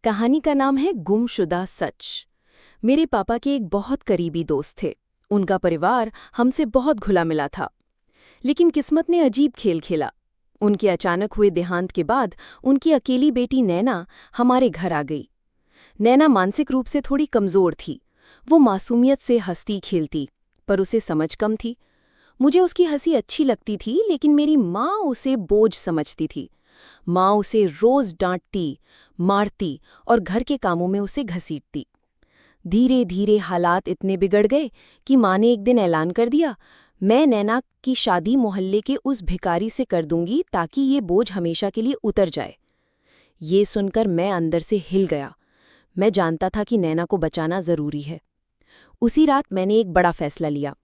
कहानी का नाम है गुमशुदा सच। मेरे पापा के एक बहुत करीबी दोस्त थे। उनका परिवार हमसे बहुत घुला मिला था। लेकिन किस्मत ने अजीब खेल खेला। उनके अचानक हुए देहांत के बाद उनकी अकेली बेटी नैना हमारे घर आ गई। नैना मानसिक रूप से थोड़ी कमजोर थी। वो मासूमियत से हंसती खेलती, पर उसे समझ कम थी। मुझे उसकी हंसी अच्छी लगती थी, लेकिन मेरी माँ उसे बोझ समझती थी। माँ उसे रोज डांटती, मारती और घर के कामों में उसे घसीटती। धीरे धीरे हालात इतने बिगड़ गए कि माँ ने एक दिन ऐलान कर दिया, मैं नैना की शादी मोहल्ले के उस भिखारी से कर दूंगी ताकि ये बोझ हमेशा के लिए उतर जाए। ये सुनकर मैं अंदर से हिल गया। मैं जानता था कि नैना को बचाना जरूरी है। उसी रात मैंने एक बड़ा फैसला लिया।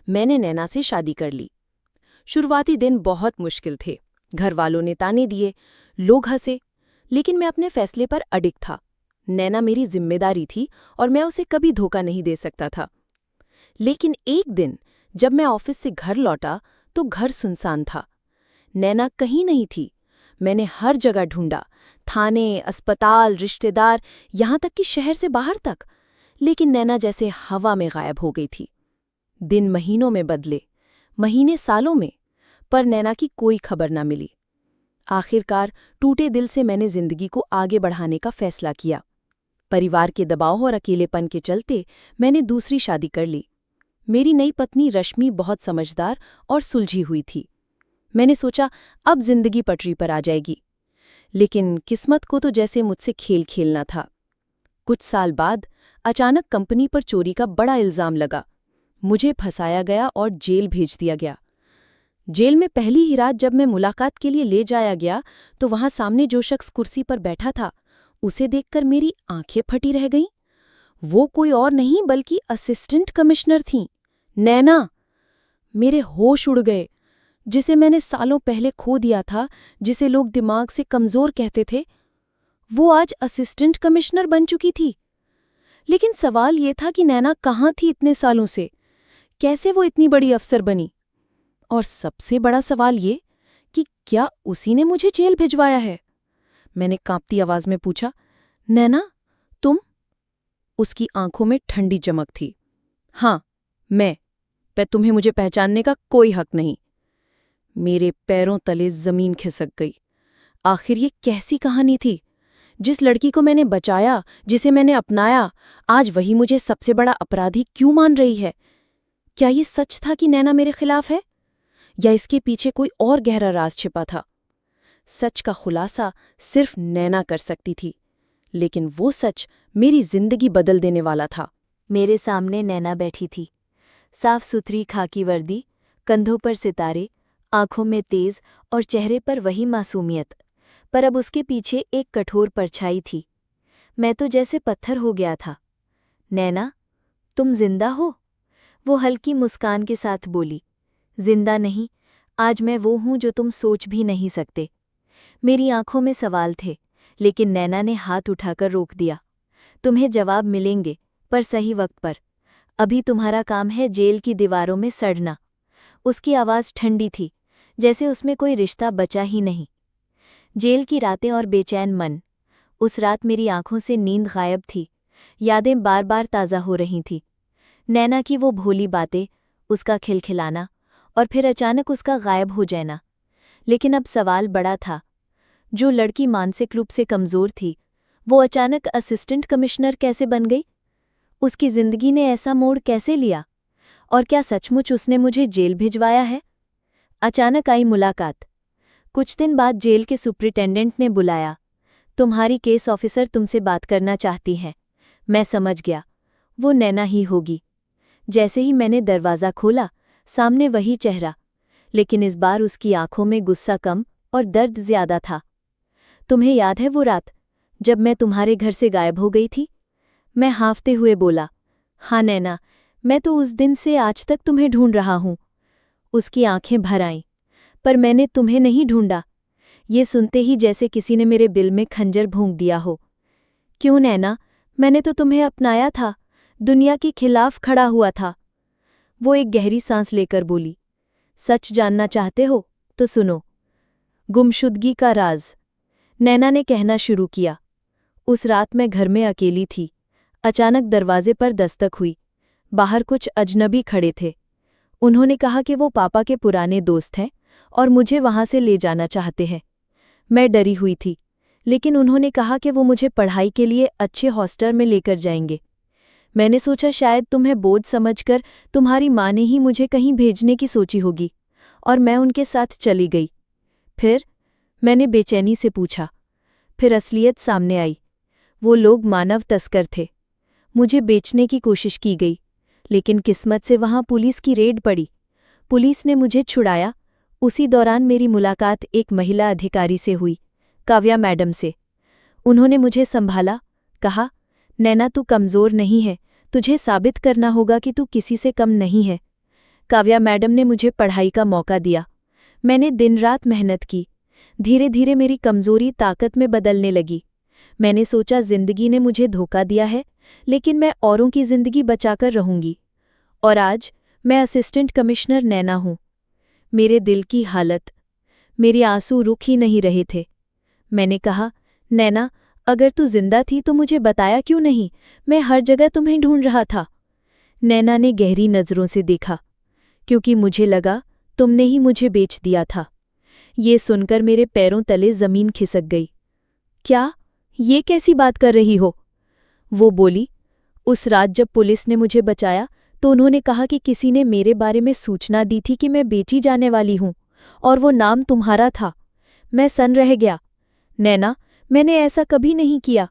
मैंने नैना से शादी कर ली। शुरुआती दिन बहुत मुश्किल थे। घर वालों ने ताने दिए, लोग हंसे, लेकिन मैं अपने फैसले पर अडिग था। नैना मेरी जिम्मेदारी थी और मैं उसे कभी धोखा नहीं दे सकता था। लेकिन एक दिन जब मैं ऑफिस से घर लौटा तो घर सुनसान था। नैना कहीं नहीं थी। मैंने हर जगह ढूंढा, थाने, अस्पताल, रिश्तेदार, यहाँ तक कि शहर से बाहर तक, लेकिन नैना जैसे हवा में गायब हो गई थी। दिन महीनों में बदले, महीने सालों में, पर नैना की कोई खबर न मिली। आखिरकार टूटे दिल से मैंने जिंदगी को आगे बढ़ाने का फैसला किया। परिवार के दबाव और अकेलेपन के चलते मैंने दूसरी शादी कर ली। मेरी नई पत्नी रश्मि बहुत समझदार और सुलझी हुई थी। मैंने सोचा अब जिंदगी पटरी पर आ जाएगी। लेकिन किस्मत को तो जैसे मुझसे खेल खेलना था। कुछ साल बाद अचानक कंपनी पर चोरी का बड़ा इल्जाम लगा। मुझे फंसाया गया और जेल भेज दिया गया। जेल में पहली ही रात जब मैं मुलाकात के लिए ले जाया गया तो वहां सामने जो शख्स कुर्सी पर बैठा था, उसे देखकर मेरी आंखें फटी रह गईं। वो कोई और नहीं बल्कि असिस्टेंट कमिश्नर थीं, नैना। मेरे होश उड़ गए। जिसे मैंने सालों पहले खो दिया था, जिसे लोग दिमाग से कमजोर कहते थे, वो आज असिस्टेंट कमिश्नर बन चुकी थी। लेकिन सवाल ये था कि नैना कहाँ थी इतने सालों से? कैसे वो इतनी बड़ी अफसर बनी? और सबसे बड़ा सवाल ये कि क्या उसी ने मुझे जेल भिजवाया है? मैंने कांपती आवाज में पूछा, नैना, तुम? उसकी आंखों में ठंडी चमक थी। हाँ, मैं। पर तुम्हें मुझे पहचानने का कोई हक नहीं। मेरे पैरों तले जमीन खिसक गई। आखिर ये कैसी कहानी थी? जिस लड़की को मैंने बचाया, जिसे मैंने अपनाया, आज वही मुझे सबसे बड़ा अपराधी क्यों मान रही है? क्या ये सच था कि नैना मेरे खिलाफ है, या इसके पीछे कोई और गहरा राज छिपा था? सच का खुलासा सिर्फ नैना कर सकती थी, लेकिन वो सच मेरी जिंदगी बदल देने वाला था। मेरे सामने नैना बैठी थी, साफ सुथरी खाकी वर्दी, कंधों पर सितारे, आंखों में तेज और चेहरे पर वही मासूमियत। पर अब उसके पीछे एक कठोर परछाई थी। मैं तो जैसे पत्थर हो गया था। नैना, तुम जिंदा हो? वो हल्की मुस्कान के साथ बोली। जिंदा नहीं, आज मैं वो हूं जो तुम सोच भी नहीं सकते। मेरी आंखों में सवाल थे, लेकिन नैना ने हाथ उठाकर रोक दिया। तुम्हें जवाब मिलेंगे, पर सही वक्त पर। अभी तुम्हारा काम है जेल की दीवारों में सड़ना। उसकी आवाज़ ठंडी थी, जैसे उसमें कोई रिश्ता बचा ही नहीं। जेल की रातें और बेचैन मन। उस रात मेरी आंखों से नींद गायब थी। यादें बार बार ताज़ा हो रही थीं। नैना की वो भोली बातें, उसका खिलखिलाना, और फिर अचानक उसका गायब हो जाना। लेकिन अब सवाल बड़ा था। जो लड़की मानसिक रूप से कमज़ोर थी, वो अचानक असिस्टेंट कमिश्नर कैसे बन गई? उसकी जिंदगी ने ऐसा मोड़ कैसे लिया? और क्या सचमुच उसने मुझे जेल भिजवाया है? अचानक आई मुलाकात। कुछ दिन बाद जेल के सुप्रिटेंडेंट ने बुलाया। तुम्हारी केस ऑफिसर तुमसे बात करना चाहती है। मैं समझ गया, वो नैना ही होगी। जैसे ही मैंने दरवाज़ा खोला, सामने वही चेहरा, लेकिन इस बार उसकी आंखों में गुस्सा कम और दर्द ज्यादा था। तुम्हें याद है वो रात, जब मैं तुम्हारे घर से गायब हो गई थी? मैं हाँफते हुए बोला। हाँ नैना, मैं तो उस दिन से आज तक तुम्हें ढूंढ रहा हूँ। उसकी आंखें भर आईं। पर मैंने तुम्हें नहीं ढूंढा। ये सुनते ही जैसे किसी ने मेरे दिल में खंजर भोंक दिया हो। क्यों नैना, मैंने तो तुम्हें अपनाया था, दुनिया के खिलाफ खड़ा हुआ था। वो एक गहरी सांस लेकर बोली। सच जानना चाहते हो तो सुनो। गुमशुदगी का राज, नैना ने कहना शुरू किया। उस रात मैं घर में अकेली थी। अचानक दरवाजे पर दस्तक हुई। बाहर कुछ अजनबी खड़े थे। उन्होंने कहा कि वो पापा के पुराने दोस्त हैं और मुझे वहां से ले जाना चाहते हैं। मैं डरी हुई थी, लेकिन उन्होंने कहा कि वो मुझे पढ़ाई के लिए अच्छे हॉस्टल में लेकर जाएंगे। मैंने सोचा शायद तुम्हें बोझ समझकर तुम्हारी माँ ने ही मुझे कहीं भेजने की सोची होगी, और मैं उनके साथ चली गई। फिर मैंने बेचैनी से पूछा। फिर असलियत सामने आई। वो लोग मानव तस्कर थे। मुझे बेचने की कोशिश की गई, लेकिन किस्मत से वहां पुलिस की रेड पड़ी। पुलिस ने मुझे छुड़ाया। उसी दौरान मेरी मुलाकात एक महिला अधिकारी से हुई, काव्या मैडम से। उन्होंने मुझे संभाला, कहा, नैना तू कमज़ोर नहीं है, तुझे साबित करना होगा कि तू किसी से कम नहीं है। काव्या मैडम ने मुझे पढ़ाई का मौका दिया। मैंने दिन रात मेहनत की। धीरे धीरे मेरी कमज़ोरी ताकत में बदलने लगी। मैंने सोचा जिंदगी ने मुझे धोखा दिया है, लेकिन मैं औरों की जिंदगी बचाकर रहूंगी। और आज मैं असिस्टेंट कमिश्नर नैना हूं। मेरे दिल की हालत, मेरे आंसू रुक ही नहीं रहे थे। मैंने कहा, नैना, अगर तू जिंदा थी तो मुझे बताया क्यों नहीं? मैं हर जगह तुम्हें ढूंढ रहा था। नैना ने गहरी नज़रों से देखा। क्योंकि मुझे लगा तुमने ही मुझे बेच दिया था। ये सुनकर मेरे पैरों तले जमीन खिसक गई। क्या? ये कैसी बात कर रही हो? वो बोली, उस रात जब पुलिस ने मुझे बचाया तो उन्होंने कहा कि किसी ने मेरे बारे में सूचना दी थी कि मैं बेची जाने वाली हूं, और वो नाम तुम्हारा था। मैं सन रह गया। नैना, मैंने ऐसा कभी नहीं किया।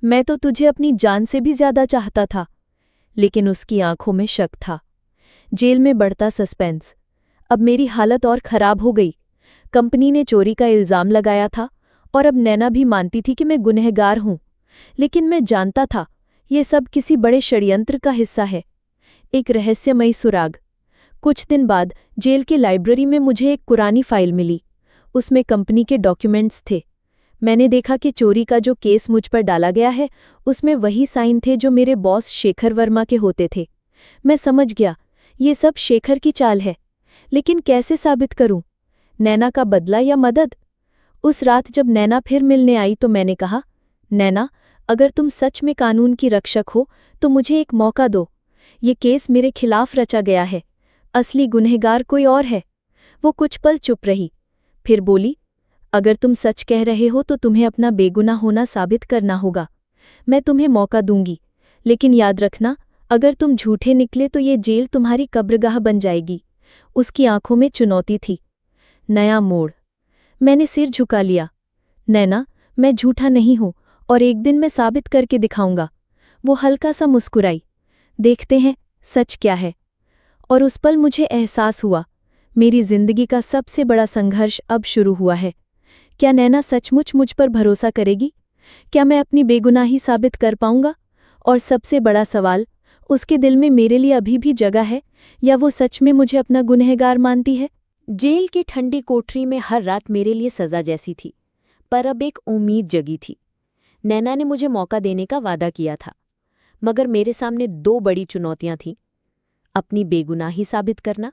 मैं तो तुझे अपनी जान से भी ज्यादा चाहता था। लेकिन उसकी आंखों में शक था। जेल में बढ़ता सस्पेंस। अब मेरी हालत और खराब हो गई। कंपनी ने चोरी का इल्जाम लगाया था, और अब नैना भी मानती थी कि मैं गुनहगार हूं। लेकिन मैं जानता था ये सब किसी बड़े षड्यंत्र का हिस्सा है, एक रहस्यमयी सुराग। कुछ दिन बाद जेल की लाइब्रेरी में मुझे एक पुरानी फाइल मिली। उसमें कंपनी के डॉक्यूमेंट्स थे। मैंने देखा कि चोरी का जो केस मुझ पर डाला गया है, उसमें वही साइन थे जो मेरे बॉस शेखर वर्मा के होते थे। मैं समझ गया, ये सब शेखर की चाल है। लेकिन कैसे साबित करूं? नैना का बदला या मदद? उस रात जब नैना फिर मिलने आई तो मैंने कहा, नैना, अगर तुम सच में कानून की रक्षक हो तो मुझे एक मौका दो। ये केस मेरे खिलाफ रचा गया है। असली गुनहगार कोई और है। वो कुछ पल चुप रही, फिर बोली, अगर तुम सच कह रहे हो तो तुम्हें अपना बेगुनाह होना साबित करना होगा। मैं तुम्हें मौका दूंगी, लेकिन याद रखना, अगर तुम झूठे निकले तो ये जेल तुम्हारी कब्रगाह बन जाएगी। उसकी आंखों में चुनौती थी। नया मोड़। मैंने सिर झुका लिया। नैना, मैं झूठा नहीं हूं, और एक दिन मैं साबित करके दिखाऊंगा। वो हल्का सा मुस्कुराई। देखते हैं सच क्या है। और उस पल मुझे एहसास हुआ, मेरी जिंदगी का सबसे बड़ा संघर्ष अब शुरू हुआ है। क्या नैना सचमुच मुझ पर भरोसा करेगी? क्या मैं अपनी बेगुनाही साबित कर पाऊंगा? और सबसे बड़ा सवाल, उसके दिल में मेरे लिए अभी भी जगह है, या वो सच में मुझे अपना गुनहगार मानती है? जेल की ठंडी कोठरी में हर रात मेरे लिए सजा जैसी थी, पर अब एक उम्मीद जगी थी। नैना ने मुझे मौका देने का वादा किया था, मगर मेरे सामने दो बड़ी चुनौतियां थीं। अपनी बेगुनाही साबित करना,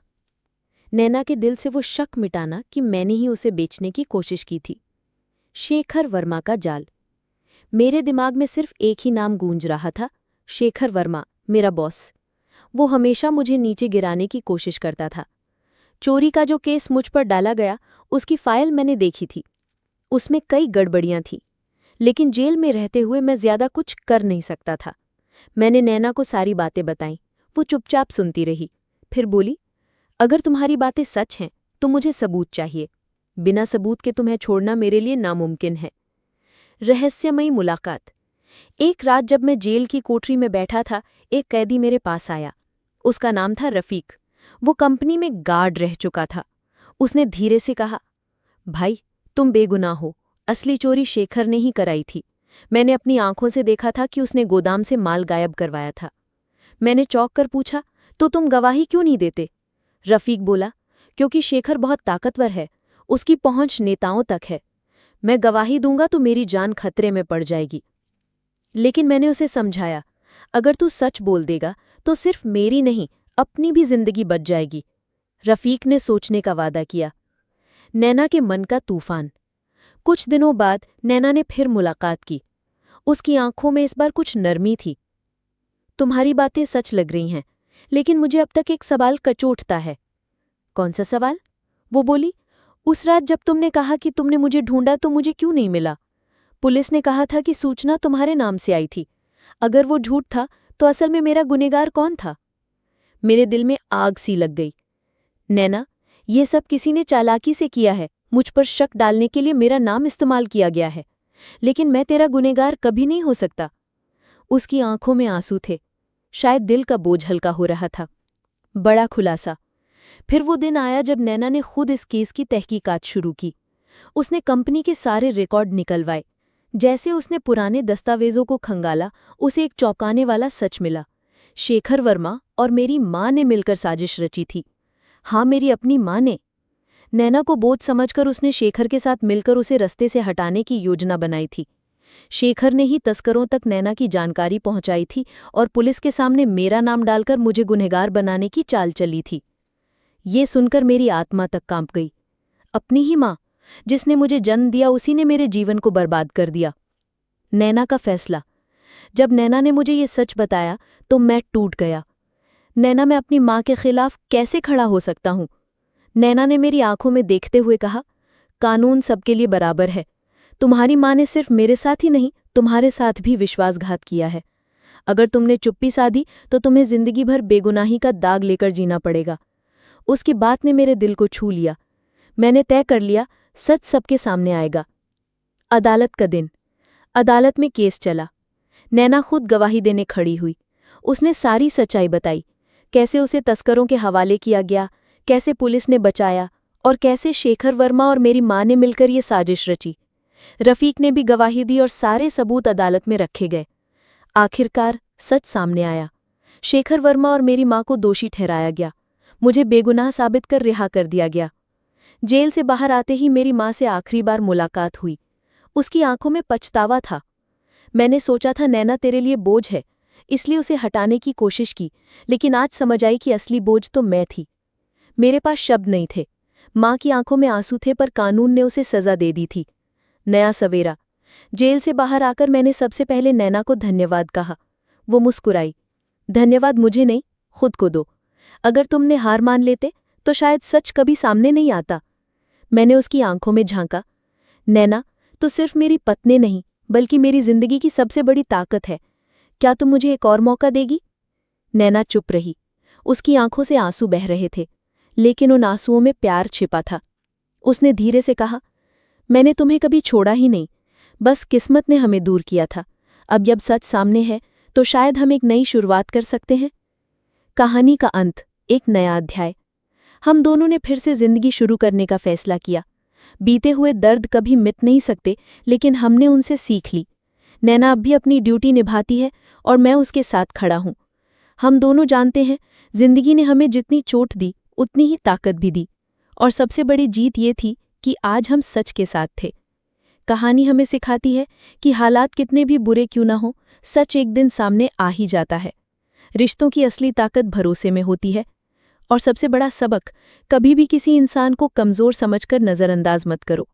नैना के दिल से वो शक मिटाना कि मैंने ही उसे बेचने की कोशिश की थी। शेखर वर्मा का जाल। मेरे दिमाग में सिर्फ एक ही नाम गूंज रहा था, शेखर वर्मा, मेरा बॉस। वो हमेशा मुझे नीचे गिराने की कोशिश करता था। चोरी का जो केस मुझ पर डाला गया, उसकी फाइल मैंने देखी थी। उसमें कई गड़बड़ियां थीं, लेकिन जेल में रहते हुए मैं ज्यादा कुछ कर नहीं सकता था। मैंने नैना को सारी बातें बताईं। वो चुपचाप सुनती रही, फिर बोली, अगर तुम्हारी बातें सच हैं तो मुझे सबूत चाहिए। बिना सबूत के तुम्हें छोड़ना मेरे लिए नामुमकिन है। रहस्यमयी मुलाकात। एक रात जब मैं जेल की कोठरी में बैठा था, एक कैदी मेरे पास आया। उसका नाम था रफीक। वो कंपनी में गार्ड रह चुका था। उसने धीरे से कहा, भाई, तुम बेगुनाह हो। असली चोरी शेखर ने ही कराई थी। मैंने अपनी आंखों से देखा था कि उसने गोदाम से माल गायब करवाया था। मैंने चौंक कर पूछा, तो तुम गवाही क्यों नहीं देते? रफीक बोला, क्योंकि शेखर बहुत ताकतवर है, उसकी पहुंच नेताओं तक है। मैं गवाही दूंगा तो मेरी जान खतरे में पड़ जाएगी। लेकिन मैंने उसे समझाया, अगर तू सच बोल देगा तो सिर्फ मेरी नहीं, अपनी भी जिंदगी बच जाएगी। रफीक ने सोचने का वादा किया। नैना के मन का तूफान। कुछ दिनों बाद नैना ने फिर मुलाकात की। उसकी आंखों में इस बार कुछ नरमी थी। तुम्हारी बातें सच लग रही हैं, लेकिन मुझे अब तक एक सवाल कचोटता है। कौन सा सवाल? वो बोली। उस रात जब तुमने कहा कि तुमने मुझे ढूंढा तो मुझे क्यों नहीं मिला? पुलिस ने कहा था कि सूचना तुम्हारे नाम से आई थी। अगर वो झूठ था तो असल में मेरा गुनहगार कौन था? मेरे दिल में आग सी लग गई। नैना, ये सब किसी ने चालाकी से किया है। मुझ पर शक डालने के लिए मेरा नाम इस्तेमाल किया गया है, लेकिन मैं तेरा गुनहगार कभी नहीं हो सकता। उसकी आंखों में आंसू थे। शायद दिल का बोझ हल्का हो रहा था। बड़ा खुलासा। फिर वो दिन आया जब नैना ने खुद इस केस की तहकीकात शुरू की। उसने कंपनी के सारे रिकॉर्ड निकलवाए। जैसे उसने पुराने दस्तावेजों को खंगाला, उसे एक चौंकाने वाला सच मिला। शेखर वर्मा और मेरी माँ ने मिलकर साजिश रची थी। हाँ, मेरी अपनी माँ ने। नैना को बोझ समझकर उसने शेखर के साथ मिलकर उसे रास्ते से हटाने की योजना बनाई थी। शेखर ने ही तस्करों तक नैना की जानकारी पहुंचाई थी और पुलिस के सामने मेरा नाम डालकर मुझे गुनहगार बनाने की चाल चली थी। ये सुनकर मेरी आत्मा तक कांप गई। अपनी ही माँ, जिसने मुझे जन्म दिया, उसी ने मेरे जीवन को बर्बाद कर दिया। नैना का फैसला। जब नैना ने मुझे ये सच बताया तो मैं टूट गया। नैना, मैं अपनी माँ के खिलाफ कैसे खड़ा हो सकता हूँ? नैना ने मेरी आंखों में देखते हुए कहा, कानून सबके लिए बराबर है। तुम्हारी माँ ने सिर्फ मेरे साथ ही नहीं, तुम्हारे साथ भी विश्वासघात किया है। अगर तुमने चुप्पी साधी तो तुम्हें जिंदगी भर बेगुनाही का दाग लेकर जीना पड़ेगा। उसकी बात ने मेरे दिल को छू लिया। मैंने तय कर लिया, सच सबके सामने आएगा। अदालत का दिन। अदालत में केस चला। नैना खुद गवाही देने खड़ी हुई। उसने सारी सच्चाई बताई। कैसे उसे तस्करों के हवाले किया गया, कैसे पुलिस ने बचाया और कैसे शेखर वर्मा और मेरी माँ ने मिलकर ये साजिश रची। रफीक ने भी गवाही दी और सारे सबूत अदालत में रखे गए। आखिरकार सच सामने आया। शेखर वर्मा और मेरी माँ को दोषी ठहराया गया। मुझे बेगुनाह साबित कर रिहा कर दिया गया। जेल से बाहर आते ही मेरी माँ से आखिरी बार मुलाकात हुई। उसकी आंखों में पछतावा था। मैंने सोचा था नैना तेरे लिए बोझ है, इसलिए उसे हटाने की कोशिश की, लेकिन आज समझ आई कि असली बोझ तो मैं थी। मेरे पास शब्द नहीं थे। माँ की आंखों में आंसू थे, पर कानून ने उसे सजा दे दी थी। नया सवेरा। जेल से बाहर आकर मैंने सबसे पहले नैना को धन्यवाद कहा। वो मुस्कुराई। धन्यवाद मुझे नहीं, खुद को दो। अगर तुमने हार मान लेते तो शायद सच कभी सामने नहीं आता। मैंने उसकी आंखों में झांका। नैना, तू सिर्फ मेरी पत्नी नहीं, बल्कि मेरी जिंदगी की सबसे बड़ी ताकत है। क्या तुम मुझे एक और मौका देगी? नैना चुप रही। उसकी आंखों से आंसू बह रहे थे, लेकिन उन आंसुओं में प्यार छिपा था। उसने धीरे से कहा, मैंने तुम्हें कभी छोड़ा ही नहीं, बस किस्मत ने हमें दूर किया था। अब जब सच सामने है तो शायद हम एक नई शुरुआत कर सकते हैं। कहानी का अंत, एक नया अध्याय। हम दोनों ने फिर से जिंदगी शुरू करने का फैसला किया। बीते हुए दर्द कभी मिट नहीं सकते, लेकिन हमने उनसे सीख ली। नैना अब भी अपनी ड्यूटी निभाती है और मैं उसके साथ खड़ा हूं। हम दोनों जानते हैं, जिंदगी ने हमें जितनी चोट दी उतनी ही ताकत भी दी, और सबसे बड़ी जीत ये थी कि आज हम सच के साथ थे। कहानी हमें सिखाती है कि हालात कितने भी बुरे क्यों ना हो, सच एक दिन सामने आ ही जाता है। रिश्तों की असली ताकत भरोसे में होती है। और सबसे बड़ा सबक, कभी भी किसी इंसान को कमज़ोर समझकर नज़रअंदाज मत करो।